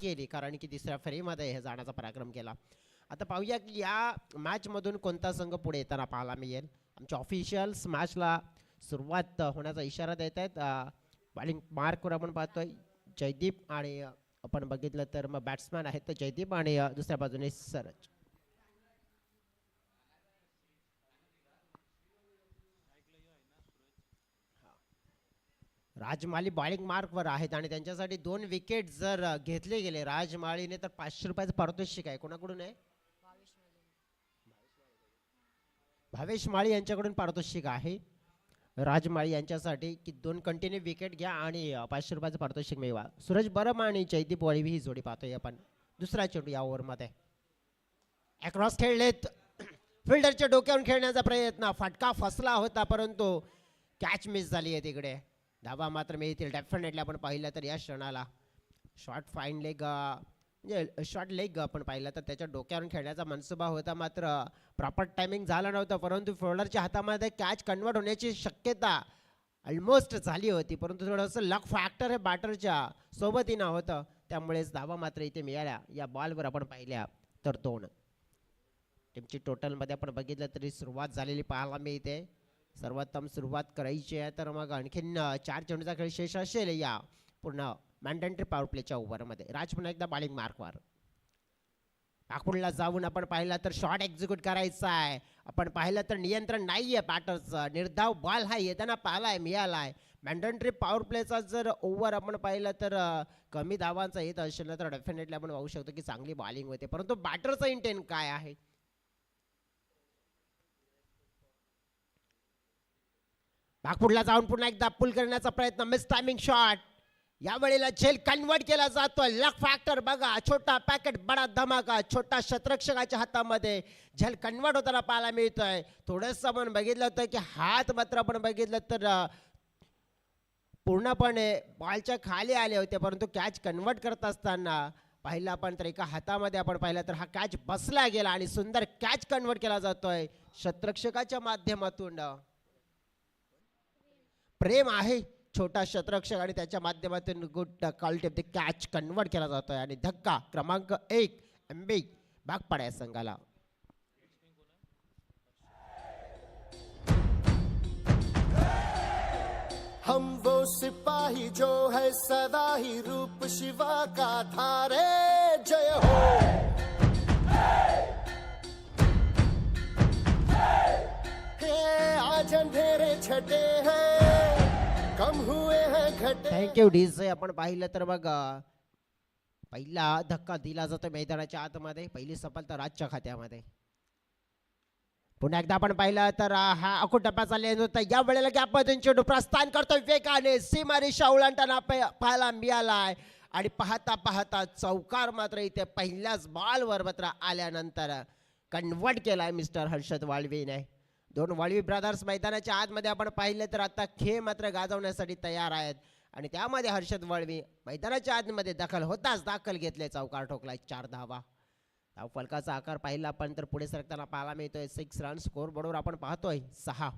केली, कारण की तिसऱ्या फेरीमध्ये हे जाण्याचा पराक्रम केला. आता पाहूया की या मॅच मधून कोणता संघ पुढे येताना पाहायला मिळेल. आमचे ऑफिशियल्स मॅचला सुरुवात होण्याचा इशारा देत आहेत. बॉलिंग मार्कवर आपण पाहतोय जयदीप आणि आपण बघितलं तर मग बॅट्समॅन आहेत तर जयदीप आणि दुसऱ्या बाजूने सरज. राजमाली बॉलिंग मार्कवर आहेत आणि त्यांच्यासाठी 2 विकेट जर घेतले गेले राजमाळीने तर 500 रुपयाचं पारितोषिक आहे. कोणाकडून आहे? भावेश माळी यांच्याकडून पारितोषिक आहे राजमाळी यांच्यासाठी की 2 कंटिन्यू विकेट घ्या आणि 500 रुपयाचं पारितोषिक मिळवा. सूरज बरम आणि जयदीप वळवी ही जोडी पाहतोय आपण. दुसरा चेंडू या ओव्हरमध्ये अक्रॉस खेळलेत. फिल्डरच्या डोक्यावरून खेळण्याचा प्रयत्न, फटका फसला होता परंतु कॅच मिस झाली आहे. तिकडे धावा मात्र मिळतील डेफिनेटली. आपण पाहिलं तर या क्षणाला शॉर्ट फाईन लेग म्हणजे शॉर्ट लेग आपण पाहिलं तर त्याच्या डोक्यावरून खेळण्याचा मनसुबा होता, मात्र प्रॉपर टायमिंग झालं नव्हतं. परंतु फिल्डरच्या हातामध्ये कॅच कन्वर्ट होण्याची शक्यता ऑलमोस्ट झाली होती, परंतु थोडंसं लक फॅक्टर हे बॅटरच्या सोबतीनं होतं, त्यामुळेच धावा मात्र इथे मिळाल्या. या बॉलवर आपण पाहिल्या तर 2. टीमची टोटलमध्ये आपण बघितलं तरी सुरुवात झालेली पाहायला मिळते. सर्वोत्तम सुरुवात करायची आहे तर मग आणखीन 4 चेंडूचा खेळ शेष असेल या पूर्ण मॅन्डेटरी पॉवर प्लेच्या ओव्हरमध्ये. राज पुन्हा एकदा बॉलिंग मार्कवर नागपूरला जाऊन आपण पाहिलं तर शॉट एक्झिक्यूट करायचा आहे. आपण पाहिलं तर नियंत्रण नाही आहे बॅटरचं. निर्धाव बॉल हा येताना पाहिलाय मिळालाय. मॅन्डेटरी पॉवर प्लेचा जर ओव्हर आपण पाहिलं तर कमी धावांचा येत असेल ना तर डेफिनेटली आपण पाहू शकतो की चांगली बॉलिंग होते, परंतु बॅटरचा इंटेंट काय आहे. नागपूरला जाऊन पुन्हा एकदा पुल करण्याचा प्रयत्न, मिस टायमिंग शॉट. या वेळेला झेल कन्वर्ट केला जातोय. लक फॅक्टर बघा, छोटा पॅकेट बडा धमाका. छोटा शतरक्षकाच्या हातामध्ये झेल कन्वर्ट होताना पाहायला मिळतोय. थोडंसं आपण बघितलं होतं की हात मात्र आपण बघितलं तर पूर्णपणे बॉलच्या खाली आले होते, परंतु कॅच कन्वर्ट करत असताना पाहिलं आपण तर एका हातामध्ये आपण पाहिलं तर हा कॅच बसला गेला आणि सुंदर कॅच कन्वर्ट केला जातोय शतरक्षकाच्या माध्यमातून. प्रेम आहे छोटा शतरक्षक आणि त्याच्या माध्यमातून गुड क्वालिटी कॅच कन्वर्ट केला जातोय आणि धक्का क्रमांक 1 एमबी भाग पडाय संघाला. हम वो सिपाही जो है सदा ही रूप शिवा का धारे. जय हो. हे आज अंधेरे छटे हैं, कम हुए हैं घटे. Thank you DJ. आपण पाहिलं तर बघ पहिला धक्का दिला जातो मैदानाच्या आतमध्ये, पहिली सफलता राजच्या खात्यामध्ये. पुन्हा एकदा आपण पाहिलं तर हा अखूट टप्पा चालले होता. या वेळेला गॅपमधून चेंडू प्रस्थान करतोय वेगाने, सीमारेषा ओलांडताना पाहायला मिळालाय आणि पाहता पाहता चौकार मात्र इथे पहिल्याच बॉलवर मात्र आल्यानंतर कन्वर्ट केलाय मिस्टर हर्षद वाळवीने. 2 वाळवी ब्रदर्स मैदानाच्या आतमध्ये आपण पाहिलं तर आता खेळ मात्र गाजवण्यासाठी तयार आहेत आणि त्यामध्ये हर्षद वाळवी मैदानाच्या आतमध्ये दखल होताच दाखल घेतले, चौकार ठोकलाय. 4 धावा. फलकाचा आकार पाहिला आपण तर पुढे सरकताना पाहायला मिळतोय. 6 रन स्कोर बोर्डवर आपण पाहतोय 6.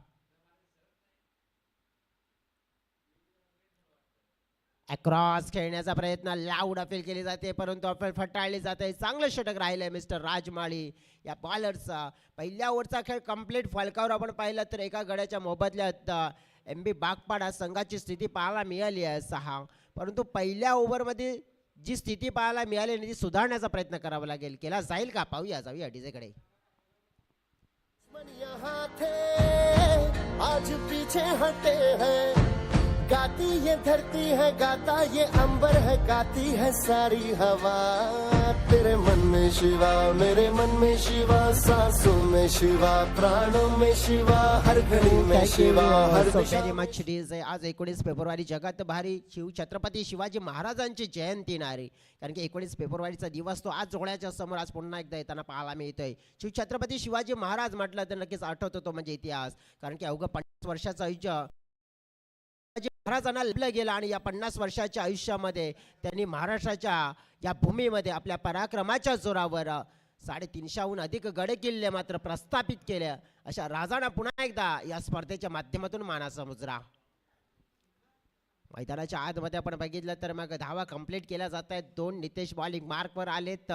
अक्रॉस खेळण्याचा प्रयत्न, लाऊड अपील केली जाते परंतु अपील फटाळली जाते. चांगलं षटक राहिलंय मिस्टर राजमाळी या बॉलरचा. पहिल्या ओव्हरचा खेळ कंप्लीट. फलकावर आपण पाहिलं तर एका गड्याच्या मोबदल्यात एमबी बागपाडा संघाची स्थिती पाहायला मिळाली आहे 6, परंतु पहिल्या ओव्हरमध्ये जी स्थिती पाहायला मिळाली ती सुधारण्याचा प्रयत्न करावा लागेल. केला जाईल का पाहूया, जाऊया डीजेकडे. यहाँ थे आज पीछे हटे हैं, गाती ये धरती है गाता ये अंबर है, गाती है सारी हवा. तेरे मन में शिवा, मेरे मन में शिवा, सांसों में शिवा, प्राणों में शिवा, हर घड़ी में शिवा, हर व्हेरी मच डीजे. आज 19 फेब्रुवारी जगात भारी शिव छत्रपती शिवाजी महाराजांची जयंती येणारी, कारण की 19 फेब्रुवारीचा दिवस तो आज जोड्याच्या समोर आज पुन्हा एकदा येताना पाहायला मिळतोय. शिव छत्रपती शिवाजी महाराज म्हटलं तर नक्कीच आठवतो तो म्हणजे इतिहास, कारण की अवघं 50 वर्षाचं आयुष्य महाराजांना लाभलं गेलं आणि या 50 वर्षाच्या आयुष्यामध्ये त्यांनी महाराष्ट्राच्या या भूमीमध्ये आपल्या पराक्रमाच्या जोरावर 350हून अधिक गड किल्ले मात्र प्रस्थापित केले. अशा राजांना पुन्हा एकदा या स्पर्धेच्या माध्यमातून मानाचा मुजरा. मैदानाच्या आतमध्ये आपण बघितलं तर मग धावा कंप्लीट केल्या जात आहेत. 2 नितेश बॉलिंग मार्कवर आलेत.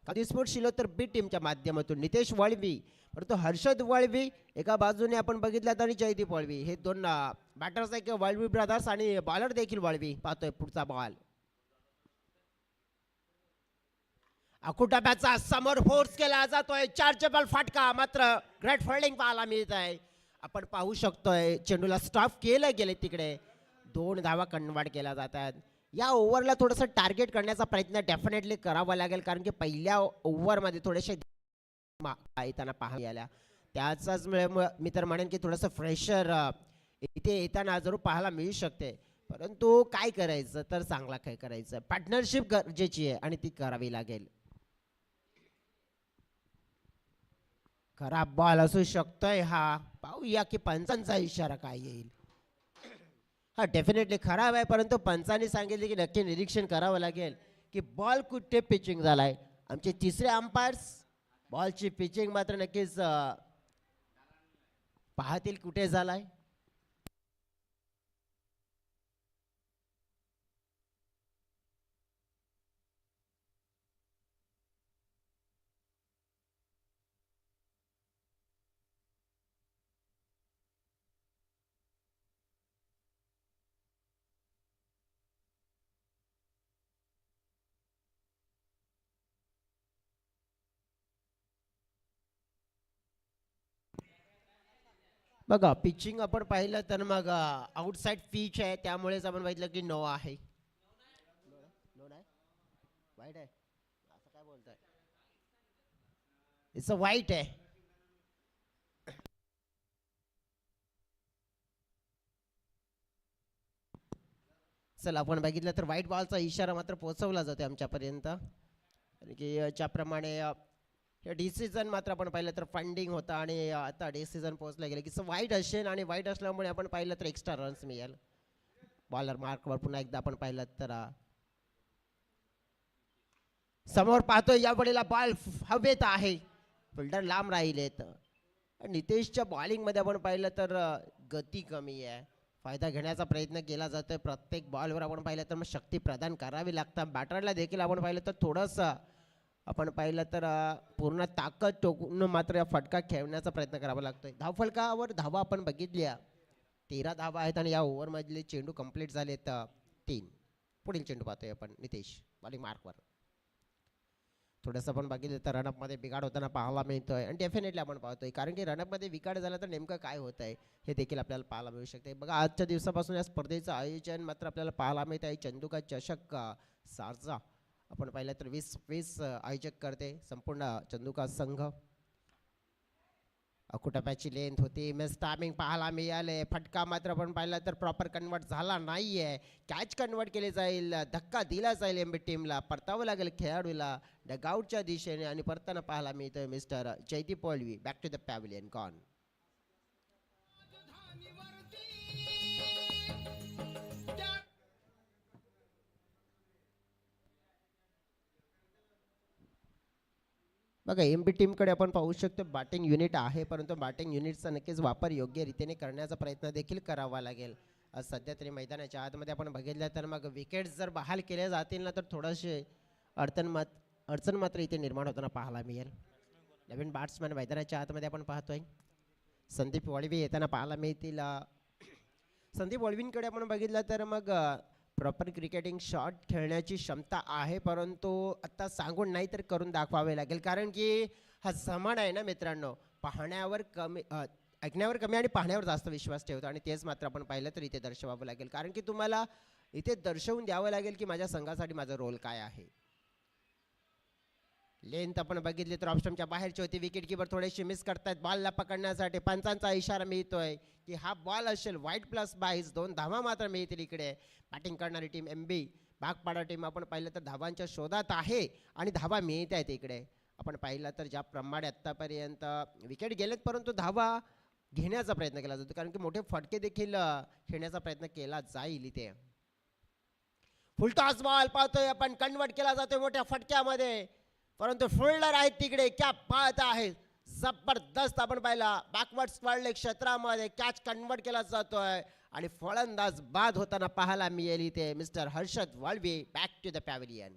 स्पोर्ट शिलोतर बी टीमच्या माध्यमातून नितेश वळवी, परंतु हर्षद वळवी एका बाजूने आपण बघितलं आणि जयदीप वळवी हे दोन बॅटर्स आहे किंवा वळवी ब्रदर्स आणि बॉलर देखील वळवी. पाहतोय पुढचा बॉल अकुटाब्याचा समोर फोर्स केला जातोय. 4 बॉल फटका, मात्र ग्रेट फिल्डिंग पाहायला मिळत आहे. आपण पाहू शकतोय चेंडूला स्टॉप केलं गेले तिकडे. 2 धावा कन्वर्ट केल्या जातात. या ओव्हरला थोडंसं टार्गेट करण्याचा प्रयत्न डेफिनेटली करावा लागेल, कारण की पहिल्या ओव्हरमध्ये थोडेसे येताना पाहायला आल्या. त्याचाच मी तर म्हणेन की थोडंसं फ्रेशर इथे येताना जरूर पाहायला मिळू शकते. परंतु काय करायचं तर चांगला काय करायचं, पार्टनरशिप गरजेची आहे आणि ती करावी लागेल. खराब बॉल असू शकतोय हा. पाहूया की पंचांचा इशारा काय येईल. हा डेफिनेटली खराब आहे, परंतु पंचांनी सांगितले की नक्की निरीक्षण करावं लागेल की बॉल कुठे पिचिंग झालाय. आमचे तिसरे अंपायर्स बॉलची पिचिंग मात्र नक्कीच पाहतील कुठे झालाय. बघा पिचिंग आपण पाहिलं तर मग आउटसाइड पिच आहे, त्यामुळेच आपण बघितलं की नो आहे. नो नाही, वाईट आहे असं काय बोलताय. इट्स अ वाईट आहे. चला आपण बघितलं तर व्हाईट बॉलचा इशारा मात्र पोहोचवला जातो आमच्यापर्यंत. आणि की ज्याप्रमाणे हे डिसिजन मात्र आपण पाहिलं तर फंडिंग होता आणि आता डिसिजन पोहोचला गेलं की वाईट असेल आणि वाईट असल्यामुळे आपण पाहिलं तर एक्स्ट्रा रन्स मिळेल. बॉलर मार्कवर पुन्हा एकदा आपण पाहिलं तर समोर पाहतोय या वेळेला बॉल हवेत आहे, फिल्डर लांब राहिलेत. नितेशच्या बॉलिंगमध्ये आपण पाहिलं तर गती कमी आहे. फायदा घेण्याचा प्रयत्न केला जातोय. प्रत्येक बॉलवर आपण पाहिलं तर मग शक्ती प्रदान करावी लागतं. बॅटरला देखील आपण पाहिलं तर थोडंसं आपण पाहिलं तर पूर्ण ताकद टोकून मात्र फटका खेळण्याचा प्रयत्न करावा लागतोय. धावफलकावर धावा आपण बघितल्या 13 धावा आहेत आणि या ओव्हरमधले चेंडू कंप्लीट झालेत 3. पुढील चेंडू पाहतोय आपण नितेश बॉलिंग मार्कवर. थोडंसं आपण बघितलं तर रनअपमध्ये बिघाड होताना पाहायला मिळतोय आणि डेफिनेटली आपण पाहतोय, कारण की रनअपमध्ये बिघाड झाला तर नेमकं काय होत आहे हे देखील आपल्याला पाहायला मिळू शकते. बघा आजच्या दिवसापासून या स्पर्धेचं आयोजन मात्र आपल्याला पाहायला मिळत आहे. चंदुका चषक सारजा आपण पाहिलं तर 20 आयोजक करते संपूर्ण चंदुका संघ. अकुटप्याची लेंथ होती, मिस टायमिंग पाहायला मिळाले. फटका मात्र आपण पाहिला तर प्रॉपर कन्वर्ट झाला नाहीये. कॅच कन्वर्ट केले जाईल, धक्का दिला जाईल एमबी टीमला, परतावं लागेल खेळाडूला डगआउटच्या दिशेने आणि परताना पाहायला मिळतोय mister Jaydeep Valvi. Back to the pavilion gone. बघा एमबी टीमकडे आपण पाहू शकतो बॅटिंग युनिट आहे, परंतु बॅटिंग युनिटचा नक्कीच वापर योग्य रीतीने करण्याचा प्रयत्न देखील करावा लागेल. सध्या तरी मैदानाच्या आतमध्ये आपण बघितलं तर मग विकेट्स जर बहाल केल्या जातील ना तर थोडेसे अडचण मात्र इथे निर्माण होताना पाहायला मिळेल. नवीन बॅट्समॅन मैदानाच्या आतमध्ये आपण पाहतोय संदीप वळवी येताना पाहायला मिळतील. संदीप वळवींकडे आपण बघितलं तर मग प्रॉपर क्रिकेटिंग शॉट खेळण्याची क्षमता आहे, परंतु आता सांगून नाही तर करून दाखवावे लागेल, कारण की हा जमाना आहे ना मित्रांनो, पाहण्यावर कमी ऐकण्यावर कमी आणि पाहण्यावर जास्त विश्वास ठेवतो. आणि तेच मात्र आपण पाहिलं तर इथे दर्शवावं लागेल, कारण की तुम्हाला इथे दर्शवून द्यावं लागेल की माझ्या संघासाठी माझा रोल काय आहे. लेंथ आपण बघितली तर ऑप्शनच्या बाहेरची होती. विकेट किपर थोडेसे मिस करतायत बॉलला पकडण्यासाठी. पंचांचा इशारा मिळतोय की हा बॉल असेल वाईट प्लस 22. 2 धावा मात्र मिळतील इकडे. बॅटिंग करणारी टीम एमबी भागपाडा टीम आपण पाहिलं तर धावांच्या शोधात आहे आणि धावा मिळत आहेत इकडे. आपण पाहिलं तर ज्याप्रमाणे आत्तापर्यंत विकेट गेलेत परंतु धावा घेण्याचा प्रयत्न केला जातो, कारण की मोठे फटके देखील खेळण्याचा प्रयत्न केला जाईल इथे. फुलटॉस बॉल पाहतोय आपण, कन्वर्ट केला जातोय मोठ्या फटक्यामध्ये, परंतु फिल्डर आहेत तिकडे. क्या पाहत आहे, जबरदस्त आपण पाहिला बॅकवर्ड वाढले क्षेत्रामध्ये कॅच कन्वर्ट केला जातोय आणि फलंदाज बाद होताना पाहायला मिळेल इथे mister Harshad Walve. Back to the pavilion.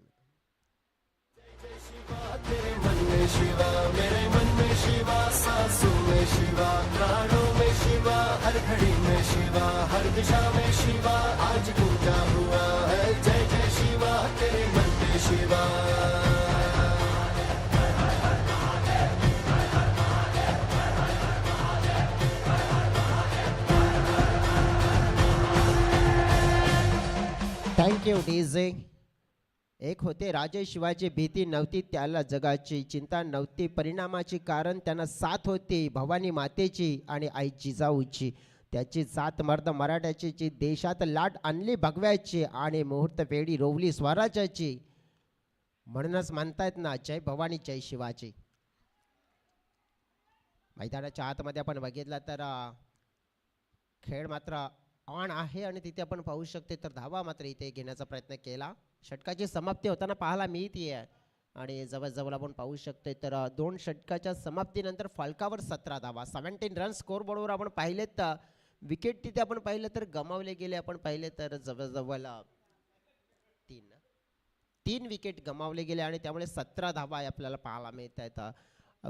तेरे मन में शिवा, मेरे मन में शिवा, सांसों में शिवा, प्राणों में शिवा, हर घड़ी में शिवा, हर दिशा में शिवा, आज पूजा हुआ है. जय जय शिवा, तेरे मन में शिवा. Thank you DJ. एक होते राजे शिवाची भीती नव्हती त्याला जगाची, चिंता नव्हती परिणामाची, कारण त्यांना साथ होती भवानी मातेची आणि आई जिजाऊची. त्याची साथ मर्द मराठ्याची जी देशात लाट आणली भगव्याची आणि मुहूर्त वेळी रोवली स्वराज्याची. म्हणूनच म्हणतायत ना जय भवानी जय शिवाची. मैदानाच्या आतमध्ये आपण बघितलं तर खेळ मात्र ऑन आहे आणि तिथे आपण पाहू शकते तर धावा मात्र इथे घेण्याचा प्रयत्न केला. षटकाची समाप्ती होताना पाहायला मिळते आणि जवळजवळ आपण पाहू शकते तर 2 षटकाच्या समाप्तीनंतर फलकावर 17 धावा, 17 रन स्कोर बोर्डवर आपण पाहिले तर विकेट तिथे आपण पाहिलं तर गमावले गेले. आपण पाहिले तर जवळजवळ 3 विकेट गमावले गेले आणि त्यामुळे 17 धावा आपल्याला पाहायला मिळत आहेत.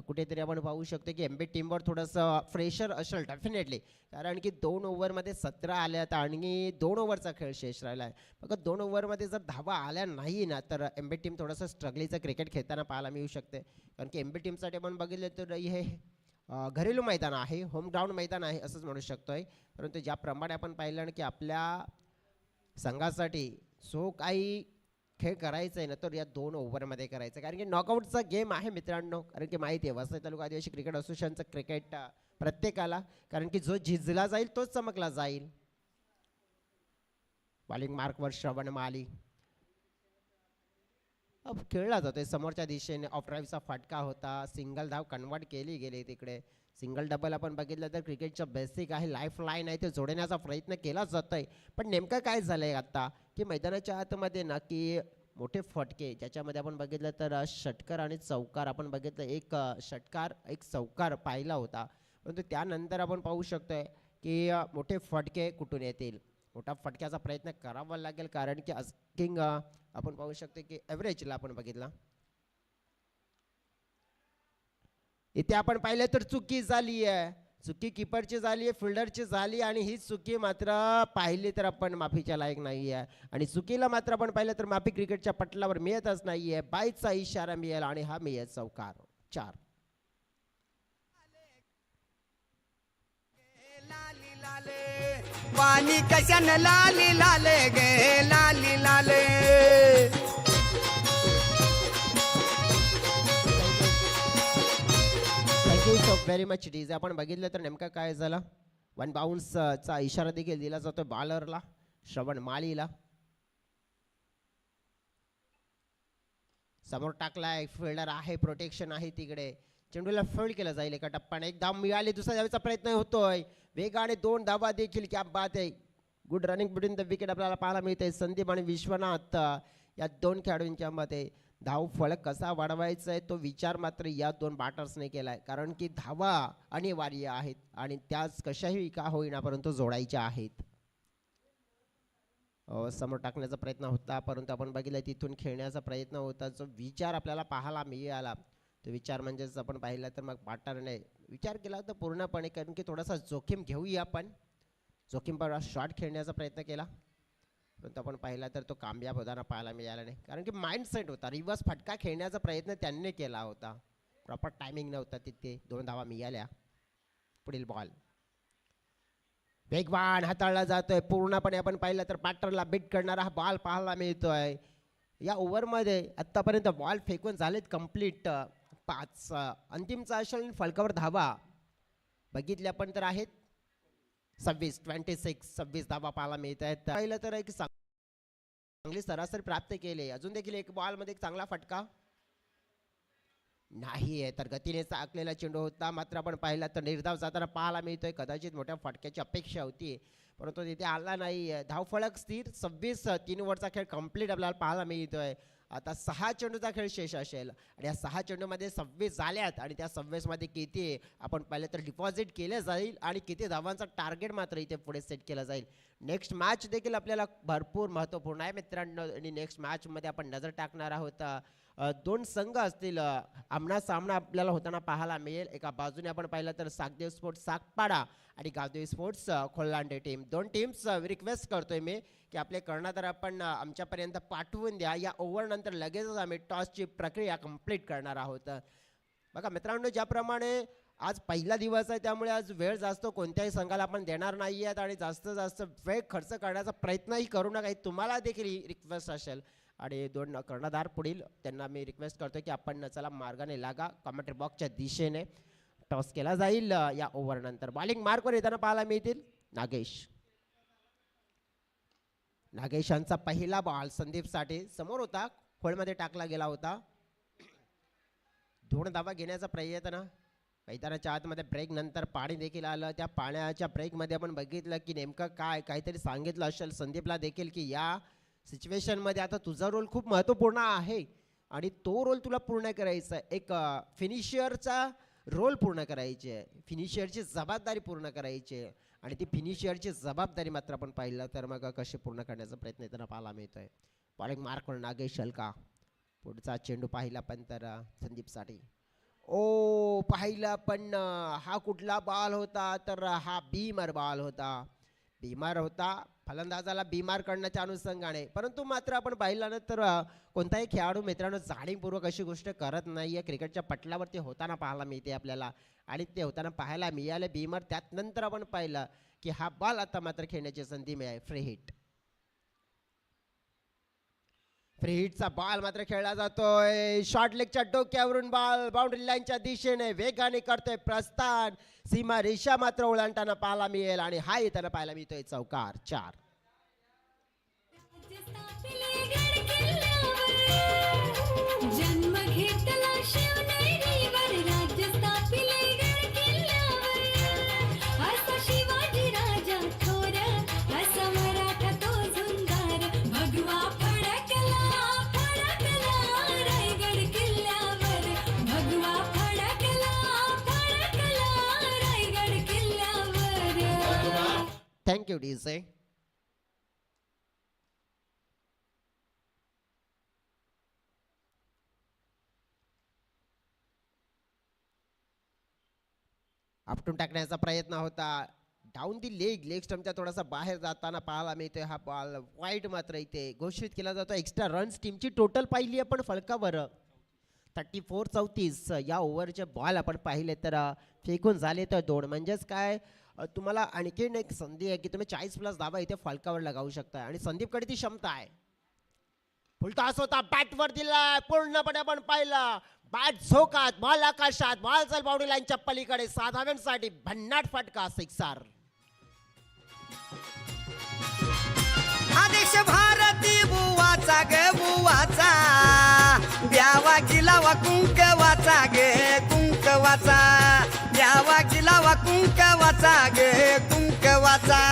कुठेतरी आपण पाहू शकतो की एमबी टीमवर थोडंसं फ्रेशर असेल डेफिनेटली, कारण की 2 ओव्हरमध्ये 17 आल्यात आणि 2 ओव्हरचा खेळ शेष राहिला आहे. बघा 2 ओव्हरमध्ये जर धावा आल्या नाही ना तर एमबी टीम थोडंसं स्ट्रगलीचं क्रिकेट खेळताना पाहायला मिळू शकते. कारण की एमबी टीमसाठी आपण बघितलं तर हे घरेलू मैदान आहे, होम ग्राउंड मैदान आहे असंच म्हणू शकतोय. परंतु ज्याप्रमाणे आपण पाहिलं की आपल्या संघासाठी जो काही खेळ करायचा आहे ना तर या 2 ओव्हरमध्ये करायचं, कारण की नॉकआउटचा गेम आहे मित्रांनो. कारण की माहिती आहे वसई तालुका आदिवासी क्रिकेट असोसिएशनचं क्रिकेट प्रत्येकाला, कारण की जो झिजला जाईल तोच चमकला जाईल. बॉलिंग मार्कवर श्रवण माली अब खेळला जातोय समोरच्या दिशेने. ऑफ ड्राईव्हचा फटका होता, सिंगल धाव कन्वर्ट केली गेली तिकडे. सिंगल डबल आपण बघितलं तर क्रिकेटचं बेसिक आहे, लाईफ लाईन आहे, ते जोडण्याचा प्रयत्न केला जातोय. पण नेमकं काय झालंय आता की मैदानाच्या आतमध्ये ना की मोठे फटके ज्याच्यामध्ये आपण बघितलं तर षटकार आणि चौकार आपण बघितलं. एक षटकार एक चौकार पाहिला होता, परंतु त्यानंतर आपण पाहू शकतोय की मोठे फटके कुठून येतील. मोठा फटक्याचा प्रयत्न करावा लागेल, कारण की अस्किंग आपण पाहू शकतो की ॲव्हरेजला आपण बघितला इथे आपण पाहिलं तर चुकी झाली आहे. चुकी किपरची झाली आहे, फिल्डरची झाली आणि ही चुकी मात्र पाहिली तर आपण माफीच्या लायक नाही आहे. आणि चुकीला मात्र आपण पाहिलं तर माफी क्रिकेटच्या पटलावर मिळतच नाही आहे. बाईचा इशारा मिळेल आणि हा मिळेल चौकार. 4 वाणी कशान लाली लाले गे लाली लाले. Thank you so very much DJ. आपण बघितलं तर नेमकं काय झालं, 1 बाउन्सचा इशारा देखील दिला जातो बॉलरला श्रवण मालीला. समोर टाकलाय, फिल्डर आहे, प्रोटेक्शन आहे तिकडे. चेंडूला फील्ड केलं जाईल एका टप्प्याने. एक धाव मिळाली, दुसऱ्या धावेचा प्रयत्न होतोय वेगाने. 2 धावा देखील. क्या बात आहे, good running between the wicket आपल्याला पाहायला मिळते. संदीप आणि विश्वनाथ या 2 खेळाडूंच्या मध्ये धाव फलक कसा वाढवायचा आहे तो विचार मात्र या 2 बॅटर्सने केलाय, कारण की धावा अनिवार्य आहेत आणि त्याच कशाही का होईना परंतु जोडायच्या आहेत. समोर टाकण्याचा प्रयत्न होता, परंतु आपण बघितलं तिथून खेळण्याचा प्रयत्न होता. जो विचार आपल्याला पाहायला मिळाला तो विचार म्हणजेच आपण पाहिलं तर मग बॅटरने विचार केला तर पूर्णपणे, कारण की थोडासा जोखीम घेऊया आपण. जोखीम पर शॉट खेळण्याचा प्रयत्न केला, परंतु आपण पाहिला तर तो कामयाब होताना पाहायला मिळाला नाही, कारण की माइंडसेट होता. रिव्हर्स फटका खेळण्याचा प्रयत्न त्यांनी केला होता, प्रॉपर टायमिंग नव्हता तिथे. 2 धावा मिळाल्या. पुढील बॉल वेगवान हाताळला जातोय. पूर्णपणे आपण पाहिलं तर बॅटरला बीट करणारा हा बॉल पाहायला मिळतोय. या ओव्हरमध्ये आत्तापर्यंत बॉल फेकून झालेत कंप्लीट 5. अंतिमचा असेल फलकावर धावा बघितल्या पण तर आहेत 26 धावा पाहायला मिळत आहेत. पाहिलं तर एक चांगली सरासरी प्राप्त केली. अजून देखील एक बॉलमध्ये एक चांगला फटका नाही आहे, तर गतीने चाकलेला चेंडू होता. मात्र आपण पाहिला तर निर्धाव जाताना पाहायला मिळतोय. कदाचित मोठ्या फटक्याची अपेक्षा होती, परंतु तिथे आला नाही. धावफलक स्थिर 26. 3 ओव्हरचा खेळ कंप्लीट आपल्याला पाहायला मिळतोय आता 6 चेंडूचा खेळ शेष असेल आणि या 6 चेंडूमध्ये 26 झाल्यात आणि त्या 26 मध्ये किती आपण पाहिलं तर डिपॉझिट केलं जाईल आणि किती धावांचा टार्गेट मात्र इथे पुढे सेट केला जाईल. नेक्स्ट मॅच देखील आपल्याला भरपूर महत्त्वपूर्ण आहे मित्रांनो आणि नेक्स्ट मॅचमध्ये आपण नजर टाकणार आहोत. दोन संघ असतील आमना सामना आपल्याला होताना पाहायला मिळेल. एका बाजूने आपण पाहिलं तर सागदेव स्पोर्ट्स सागपाडा आणि गावदेवी स्पोर्ट्स खोल्लांडे टीम. दोन टीम्स रिक्वेस्ट करतोय मी की आपले कर्णधार आपण आमच्यापर्यंत पाठवून द्या. या ओव्हरनंतर लगेचच आम्ही टॉसची प्रक्रिया कंप्लीट करणार आहोत. बघा मित्रांनो, ज्याप्रमाणे आज पहिला दिवस आहे त्यामुळे आज वेळ जास्त कोणत्याही संघाला आपण देणार नाही आहेत आणि जास्त वेळ खर्च करण्याचा प्रयत्नही करू नका. तुम्हाला देखील रिक्वेस्ट असेल आणि दोन कर्णधार पुढील त्यांना मी रिक्वेस्ट करतो की आपण चला मार्गाने लागा. कमेंट्री बॉक्सच्या दिशेने टॉस केला जाईल. या ओव्हरनंतर बॉलिंग मार्कवर येताना पाहायला मिळतील नागेशांचा पहिला बॉल संदीपसाठी समोर होता, खोलमध्ये टाकला गेला होता. 2 धावा घेण्याचा प्रयत्न. मैदानाच्या आतमध्ये ब्रेक नंतर पाणी देखील आलं. त्या पाण्याच्या ब्रेकमध्ये आपण बघितलं की नेमकं काहीतरी सांगितलं असेल संदीपला देखील की या सिच्युएशनमध्ये आता तुझा रोल खूप महत्त्वपूर्ण आहे आणि तो रोल तुला पूर्ण करायचा आहे. एक फिनिशियरचा रोल पूर्ण करायची आहे, फिनिशियरची जबाबदारी पूर्ण करायची आहे आणि ती फिनिशियरची जबाबदारी मात्र आपण पाहिलं तर मग कशी पूर्ण करण्याचा प्रयत्न त्यांना पाहायला मिळतोय. बॉलिंग मार्क नागेश हलका. पुढचा चेंडू पाहिला पण तर संदीपसाठी पाहिला पण हा कुठला बॉल होता तर हा बीमार बॉल होता. फलंदाजाला बीमार करण्याच्या अनुषंगाने. परंतु मात्र आपण पाहिलं ना तर कोणताही खेळाडू मित्रांनो जाणीवपूर्वक अशी गोष्ट करत नाहीये. क्रिकेटच्या पटलावरती होताना पाहायला मिळते आपल्याला आणि ते होताना पाहायला मिळाले बीमार. त्यात नंतर आपण पाहिलं की हा बॉल आता मात्र खेळण्याची संधी मिळाली. फ्री हिटचा बॉल मात्र खेळला जातोय. शॉर्ट लेगच्या डोक्यावरून बॉल बाउंड्री लाईनच्या दिशेने वेगाने करतोय प्रस्थान. सीमा रेषा मात्र ओलांडताना पाहायला मिळेल आणि हा येताना पाहायला मिळतोय चौकार. 4. जन्म घेतला शिवनेरीवर राज्यस्थापिले गड किल्ल्यावर. असा शिवाजी राजा थोर, असा मराठा तो झुंजार. भगवा फडकला रायगड किल्ल्यावर. भगवा फडकला रायगड किल्ल्यावर. Thank you DJ. आपटून टाकण्याचा प्रयत्न होता. डाऊन दी लेग स्टंपच्या थोडासा बाहेर जाताना पाहायला मिळतोय. हा बॉल वाईट मात्र इथे घोषित केला जातो. एक्स्ट्रा रन्स टीमची टोटल पाहिली आपण फलकावर 34-34. या ओव्हरचे बॉल आपण पाहिले तर फेकून झाले तर 2. म्हणजेच काय तुम्हाला आणखीन एक संधी आहे की तुम्ही 40+ धावा इथे फलकावर लगावू शकता आणि संदीपकडे ती क्षमता आहे. फुलटॉस होता, बॅटवर दिला पूर्णपणे आपण पाहिला. बॅट झोकात, बॉल आकाशात, बॉल चल बाउंड्री लाईनच्या पलीकडे. 6 धाव्यांसाठी भन्नाट फटका. 6. आदेश भारती बुवाचा ग बुवाचा. द्यावा गिलावा कुंकवाचा गे कुंकवाचा. द्यावा गिलावा कुंकवाचा गे कुंकवाचा.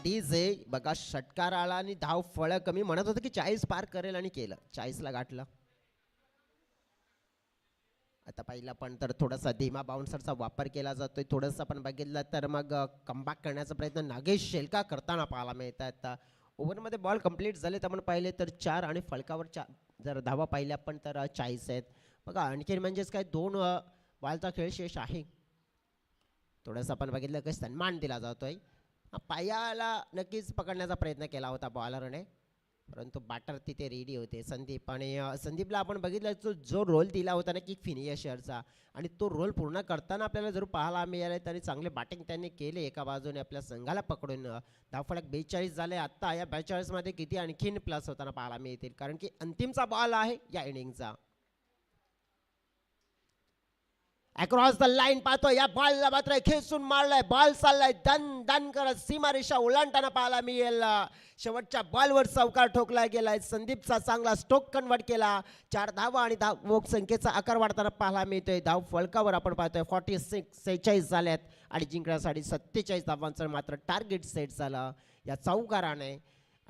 डीजे बघा षटकार आला आणि धाव फळ कमी. म्हणत होतं की 40 पार करेल आणि केलं. 40ला गाठलं. आता पहिला पण तर थोडासा धीमा बाउन्सरचा वापर केला जातोय. थोडंसं आपण बघितलं तर मग कमबॅक करण्याचा प्रयत्न नागेश शेलका करताना पाहायला मिळतात. ओव्हरमध्ये बॉल कंप्लीट झाले तर आपण पाहिले तर 4 आणि फलकावर 4 जर धावा पाहिल्या पण तर 40 आहेत. बघा आणखी म्हणजेच काय 2 बॉलचा खेळ शेष आहे. थोडंसं आपण बघितलं की सन्मान दिला जातोय. पायाला नक्कीच पकडण्याचा प्रयत्न केला होता बॉलरने परंतु बॅटर तिथे रेडी होते संदीप. आणि संदीपला आपण बघितलं जो रोल दिला होता ना की फिनिशरचा आणि तो रोल पूर्ण करताना आपल्याला जर पाहायला मिळाले तरी चांगले बॅटिंग त्यांनी केले. एका बाजूने आपल्या संघाला पकडून धावफलक 42 झाले. आत्ता या 42 मध्ये किती आणखीन प्लस होताना पाहायला मिळतील कारण की अंतिमचा बॉल आहे या इनिंगचा. अक्रॉस द लाईन पाहतो या बॉलला मात्र खेचून मारलाय. बॉल चाललाय दन दन करत सीमारेषा ओलांडताना पाहायला मिळेल. शेवटच्या बॉलवर चौकार ठोकला गेलाय. संदीपचा चांगला स्ट्रोक कन्वर्ट केला. 4 धावा आणि धाव संख्येचा आकार वाढताना पाहायला मिळतोय. धाव फलकावर आपण पाहतोय 46 झाल्यात आणि जिंकण्यासाठी 47 धावांचं मात्र टार्गेट सेट झालं या चौकाराने.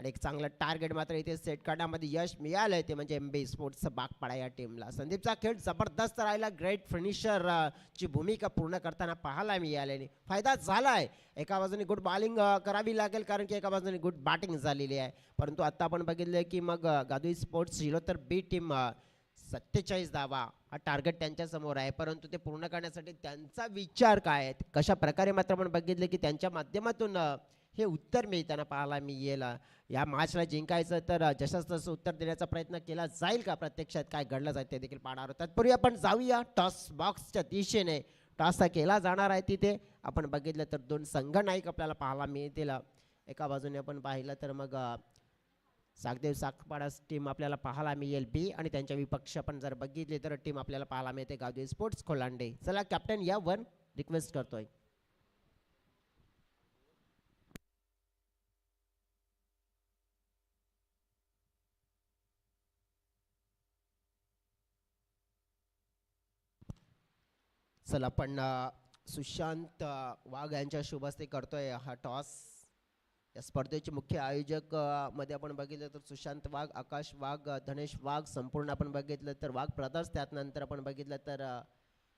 आणि एक चांगलं टार्गेट मात्र इथे सेट करण्यामध्ये यश मिळालंय ते म्हणजे MB स्पोर्ट्सचं बागपाडा या टीमला. संदीपचा खेळ जबरदस्त राहिला. ग्रेट फिनिशर ची भूमिका पूर्ण करताना पाहायला मिळाल्याने फायदा झालाय. एका बाजूने गुड बॉलिंग करावी लागेल कारण की एका बाजूने गुड बॅटिंग झालेली आहे. परंतु आता आपण बघितलं की मग गादुई स्पोर्ट्स 0 तर बी टीम 47 धावा हा टार्गेट त्यांच्या समोर आहे. परंतु ते पूर्ण करण्यासाठी त्यांचा विचार काय आहे, कशा प्रकारे मात्र आपण बघितलं की त्यांच्या माध्यमातून हे उत्तर मिळताना पाहायला मिळेल. या मॅचला जिंकायचं तर जसंच तसं उत्तर देण्याचा प्रयत्न केला जाईल का, प्रत्यक्षात काय घडलं जाईल ते देखील पाहणार आहोत. तत्पूर्वी आपण जाऊया टॉस बॉक्सच्या दिशेने. टॉस केला जाणार आहे तिथे आपण बघितलं तर 2 संघ नायक आपल्याला पाहायला मिळतील. एका बाजूने आपण पाहिलं तर मग सागदेव सागपाडा टीम आपल्याला पाहायला मिळेल बी आणि त्यांच्या विपक्ष आपण जर बघितले तर टीम आपल्याला पाहायला मिळते गावदेवी स्पोर्ट्स कोलांडे. चला कॅप्टन या वन रिक्वेस्ट करतोय. चला आपण सुशांत वाघ यांच्या शुभ हस्ते करतोय हा टॉस. या स्पर्धेचे मुख्य आयोजक मध्ये आपण बघितलं तर सुशांत वाघ, आकाश वाघ, धनेश वाघ संपूर्ण आपण बघितलं तर वाघ ब्रदर्स. त्यानंतर आपण बघितलं तर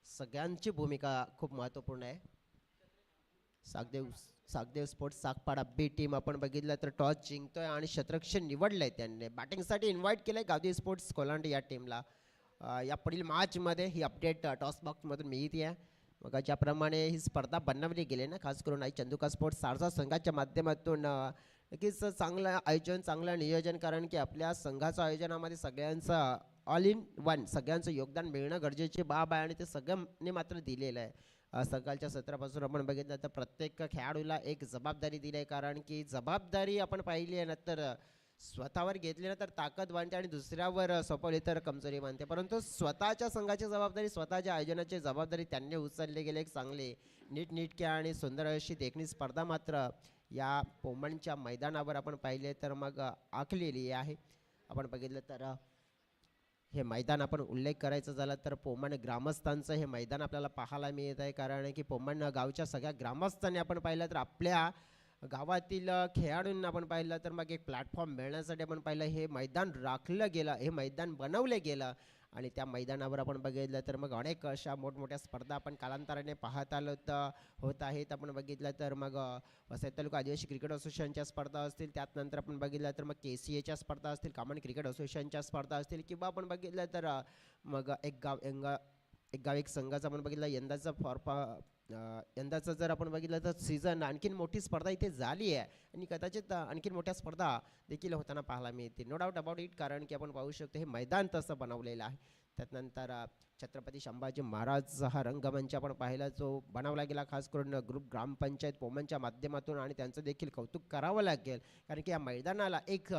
सगळ्यांची भूमिका खूप महत्त्वपूर्ण आहे. सागदेव स्पोर्ट्स सागपाडा बी टीम आपण बघितलं तर टॉस जिंकतोय आणि क्षेत्ररक्षण निवडलंय. त्यांनी बॅटिंगसाठी इन्व्हाइट केलंय गावदेवी स्पोर्ट्स कोलांडे या टीमला. या पुढील मॅचमध्ये ही अपडेट टॉस बॉक्समधून मिळते आहे. मग ज्याप्रमाणे ही स्पर्धा बनवली गेली ना, खास करून आई चंदुका स्पोर्ट्स सारसा संघाच्या माध्यमातून नक्कीच चांगलं आयोजन, चांगलं नियोजन. कारण की आपल्या संघाच्या आयोजनामध्ये सगळ्यांचं ऑल इन वन सगळ्यांचं योगदान मिळणं गरजेची बाब आहे आणि ते सगळ्यांनी मात्र दिलेलं आहे. सकाळच्या सत्रापासून आपण बघितलं तर प्रत्येक खेळाडूला एक जबाबदारी दिली आहे. कारण की जबाबदारी आपण पाहिली आहे ना तर स्वतःवर घेतली ना तर ताकद बनते आणि दुसऱ्यावर सोपवली तर कमजोरी बनते. परंतु स्वतःच्या संघाची जबाबदारी, स्वतःच्या आयोजनाची जबाबदारी त्यांनी उचलली गेली. एक चांगली नीटनेटक्या आणि सुंदर अशी देखणी स्पर्धा मात्र या पोमणच्या मैदानावर आपण पाहिले तर मग आखलेली आहे. आपण बघितलं तर हे मैदान आपण उल्लेख करायचा झाला तर पोमण ग्रामस्थांचं हे मैदान आपल्याला पाहायला मिळत आहे. कारण की पोमण गावच्या सगळ्या ग्रामस्थांनी आपण पाहिलं तर आपल्या गावातील खेळाडूंना आपण पाहिलं तर मग एक प्लॅटफॉर्म मिळण्यासाठी आपण पाहिलं हे मैदान राखलं गेलं, हे मैदान बनवलं गेलं. आणि त्या मैदानावर आपण बघितलं तर मग अनेक अशा मोठमोठ्या स्पर्धा आपण कालांतराने पाहत आलो होत आहेत. आपण बघितलं तर मग वसई तालुका आदिवासी क्रिकेट असोसिएशनच्या स्पर्धा असतील, त्यानंतर आपण बघितलं तर मग KCAच्या स्पर्धा असतील, कॉमन क्रिकेट असोसिएशनच्या स्पर्धा असतील, किंवा आपण बघितलं तर मग एक गाव एक संघाचं आपण बघितलं यंदाचं जर आपण बघितलं तर सीझन आणखीन मोठी स्पर्धा इथे झाली आहे आणि कदाचित आणखीन मोठ्या स्पर्धा देखील होताना पाहायला मिळते. No doubt about it. कारण की आपण पाहू शकतो हे मैदान तसं बनवलेलं आहे. त्यानंतर छत्रपती संभाजी महाराज हा रंगमंच आपण पाहिला जो बनवला गेला खास करून ग्रुप ग्रामपंचायत पोमनच्या माध्यमातून आणि त्यांचं देखील कौतुक करावं लागेल. कारण की या मैदानाला एक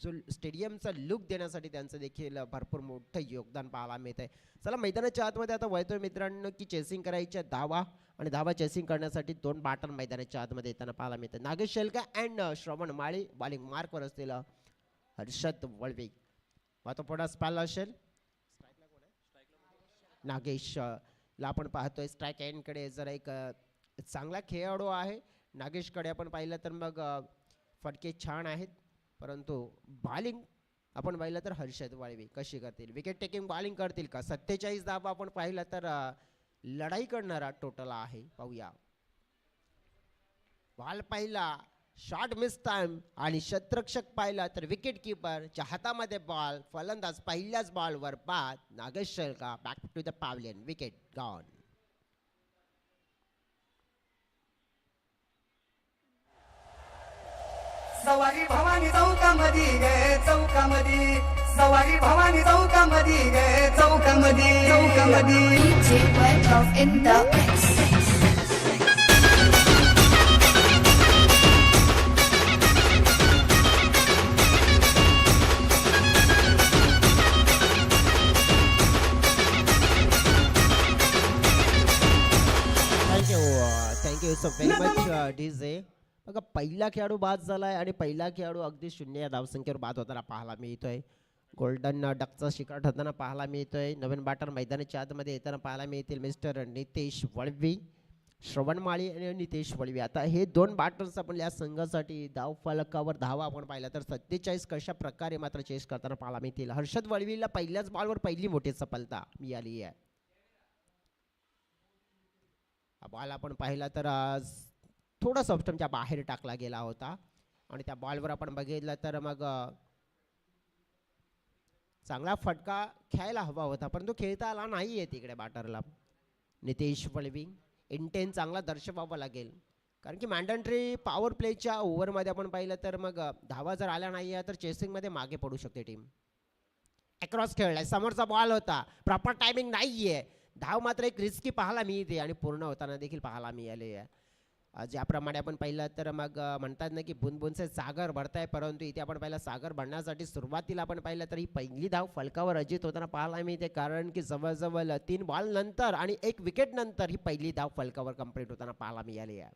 जो स्टेडियमचा लुक देण्यासाठी त्यांचं देखील भरपूर मोठं योगदान पाहायला मिळत आहे. चला मैदानाच्या आतमध्ये आता वळतोय मित्रांनो की चेसिंग करायच्या धावा आणि धावा चेसिंग करण्यासाठी 2 बॅटर मैदानाच्या आतमध्ये येताना पाहायला मिळतात. नागेश शेलका अँड श्रवण माळी बॉलिंग मार्कवर असतील हर्षद वळवे. आता पुढा स्पॅल असेल नागेशला आपण पाहतोय स्ट्राईक एंडकडे जरा एक चांगला खेळाडू आहे. नागेशकडे आपण पाहिलं तर मग फटके छान आहेत. परंतु बॉलिंग आपण पाहिलं तर हर्षद वाळवे कशी करतील, विकेट टेकिंग बॉलिंग करतील का. 47 धावा आपण पाहिलं तर लढाई करणारा टोटल आहे. पाहूया बॉल पाहिला, शॉट मिस टाइम आणि क्षेत्ररक्षक पाहिला तर विकेट किपरच्या हातामध्ये बॉल. फलंदाज पहिल्याच बॉलवर बाद. Nagesh Shelka back to the pavilion, wicket gone. सवारी भवानी चौकामधी गे चौकामधी, सवारी भवानी चौकामधी गे चौकामधी, चौकामधी. DJ went off in the mix. Thank you so very much DJ. बघा पहिला खेळाडू बाद झालाय आणि पहिला खेळाडू अगदी 0 या धावसंख्येवर बाद होताना पाहायला मिळतोय. गोल्डन डकचा शिकार ठरताना पाहायला मिळतोय. नवीन बॅटर मैदानाच्या आतमध्ये येताना पाहायला मिळतील मिस्टर नितेश वळवी. श्रवण माळी आणि नितेश वळवी, आता हे दोन बॅटर्स आपण या संघासाठी धाव फलकावर धावा आपण पाहिला तर 47 कशा प्रकारे मात्र चेस करताना पाहायला मिळतील. हर्षद वळवीला पहिल्याच बॉलवर पहिली मोठी सफलता मिळाली आहे. हा बॉल आपण पाहिला तर आज थोडा स्टंपच्या बाहेर टाकला गेला होता आणि त्या बॉलवर आपण बघितलं तर मग चांगला फटका खेळायला हवा होता परंतु खेळता आला नाहीये तिकडे बॅटरला. नितेश वळवी इंटेन चांगला दर्शवावा लागेल कारण की मॅन्डेटरी पॉवर प्लेच्या ओव्हरमध्ये आपण पाहिलं तर मग धावा जर आल्या नाही आहे तर चेसिंगमध्ये मागे पडू शकते टीम. अक्रॉस खेळलाय, समोरचा बॉल होता, प्रॉपर टायमिंग नाहीये, धाव मात्र एक रिस्की पाहायला मिळते आणि पूर्ण होताना देखील पाहायला मिळाले आहे. ज्याप्रमाणे आपण पाहिलं तर मग म्हणतात ना की बुनबुनचे सागर भरताय परंतु इथे आपण पाहिलं सागर भरण्यासाठी सुरुवातीला आपण पाहिलं तर ही पहिली धाव फलकावर अजित होताना पाहायला मिळते कारण की जवळजवळ 3 बॉल नंतर आणि 1 विकेट नंतर ही पहिली धाव फलकावर कंप्लीट होताना पाहायला मिळाली आहे.